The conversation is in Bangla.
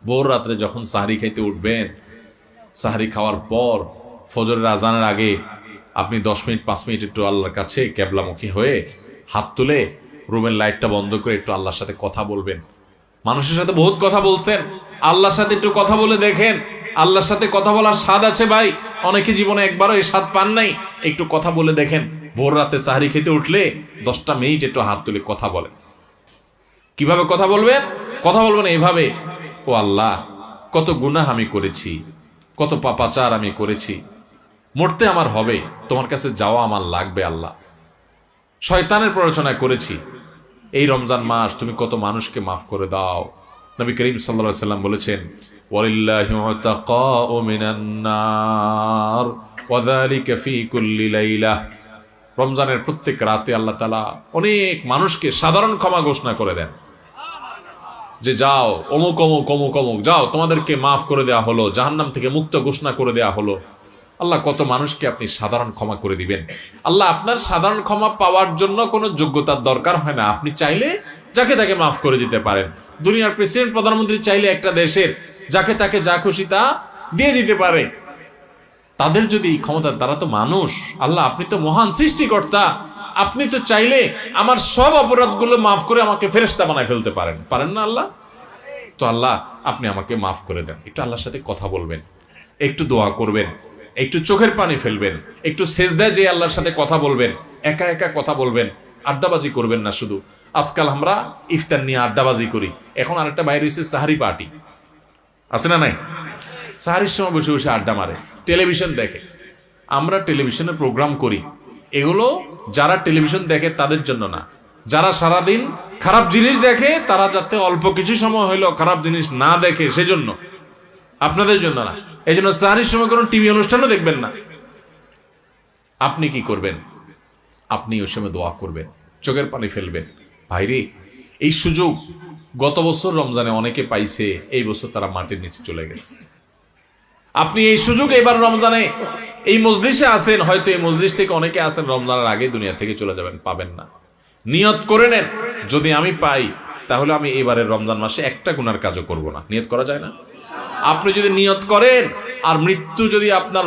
ভোর রাত্রে যখন সাহরি খাইতে উঠবেন, সাহরি খাওয়ার পর ফজরের আজানের আগে আপনি 10 মিনিট 5 মিনিট একটু আল্লাহর কাছে কেবলামুখী হয়ে হাত তুলে রুমের লাইটটা বন্ধ করে একটু আল্লাহর সাথে কথা বলবেন। মানুষের সাথে বহুত কথা বলছেন, আল্লাহর সাথে একটু কথা বলে দেখেন। আল্লাহর সাথে কথা বলার স্বাদ আছে ভাই, অনেকে জীবনে একবারও এই স্বাদ পান নাই। একটু কথা বলে দেখেন। ভোর রাতে সাহরি খেতে উঠলে 10টা মিনিট একটু হাত তুলে কথা বলেন। কিভাবে কথা বলবেন? কথা বলবেন এইভাবে, ও আল্লাহ, কত গুনাহ আমি করেছি, কত পাপাচার আমি করেছি, মরতে আমার হবে, তোমার কাছে যাওয়া আমার লাগবে আল্লাহ। শয়তানের প্ররোচনা করেছি, এই রমজান মাস তুমি কত মানুষকে মাফ করে দাও। নবী করিম সাল্লাল্লাহু আলাইহি ওয়াসাল্লাম বলেছেন, ওয়ালিল্লাহি উতাকাউ মিনান নার ওয়া যালিকা ফি কুল্লি লাইলা। রমজানের প্রত্যেক রাতে আল্লাহ তাআলা অনেক মানুষকে সাধারণ ক্ষমা ঘোষণা করে দেন, যে যাও অমুক অমুক অমুক অমুক, যাও তোমাদেরকে মাফ করে দেওয়া হলো, জাহান্নাম থেকে মুক্ত ঘোষণা করে দেওয়া হলো। আল্লাহ কত মানুষকে আপনি সাধারণ ক্ষমা করে দিবেন। আল্লাহ আপনার সাধারণ ক্ষমা পাওয়ার জন্য কোনো যোগ্যতার দরকার হয় না, আপনি চাইলে যাকে তাকে মাফ করে দিতে পারেন। দুনিয়ার প্রেসিডেন্ট প্রধানমন্ত্রী চাইলে একটা দেশের যাকে তাকে যা খুশি তা দিয়ে দিতে পারে। তাদের যদি ক্ষমতা, তারা তো মানুষ। আল্লাহ আপনি তো মহান সৃষ্টিকর্তা, আপনি তো চাইলে আমার সব অপরাধগুলো মাফ করে আমাকে ফেরেশতা বানায় ফেলতে পারেন, পারেন না আল্লাহ? তো আল্লাহ আপনি আমাকে মাফ করে দেন। একটু আল্লাহর সাথে কথা বলবেন, একটু দোয়া করবেন, একটু চোখের পানি ফেলবেন, একটু সেজদায় যে আল্লাহর সাথে কথা বলবেন, একা একা কথা বলবেন, আড্ডাবাজি করবেন না শুধু। আজকাল আমরা ইফতার নিয়ে আড্ডাবাজি করি, এখন আরেকটা বাইরে হয়েছে সাহারি পার্টি, আছে না নাই? সাহারির সময় বসে বসে আড্ডা মারে, টেলিভিশন দেখে। আমরা টেলিভিশনে প্রোগ্রাম করি, এগুলো যারা টেলিভিশন দেখে তাদের জন্য না, যারা সারাদিন খারাপ জিনিস দেখে তারা যাতে অল্প কিছু সময় হইলেও খারাপ জিনিস না দেখে সেজন্য, আপনাদের জন্য না। এই জন্য সাহারির সময় কোনো টিভি অনুষ্ঠানও দেখবেন না। আপনি কি করবেন? আপনি ওই সময় দোয়া করবেন, চোখের পানি ফেলবেন। ভাইরে, এই সুযোগ গত বছর রমজানে অনেকে পাইছে, এই বছর তারা মাটির নিচে চলে গেছে। আপনি এই সুযোগ এবার রমজানে এই মজলিসে আছেন, হয়তো এই মজলিস থেকে অনেকে আছেন রমজানের আগে দুনিয়া থেকে চলে যাবেন, পাবেন না। নিয়ত করে নেন, যদি আমি পাই তাহলে আমি এবারের রমজান মাসে একটা গুনার কাজও করব না। নিয়ত করা যায় না? আপনি যদি নিয়ত করেন, আর মৃত্যু যদি আপনার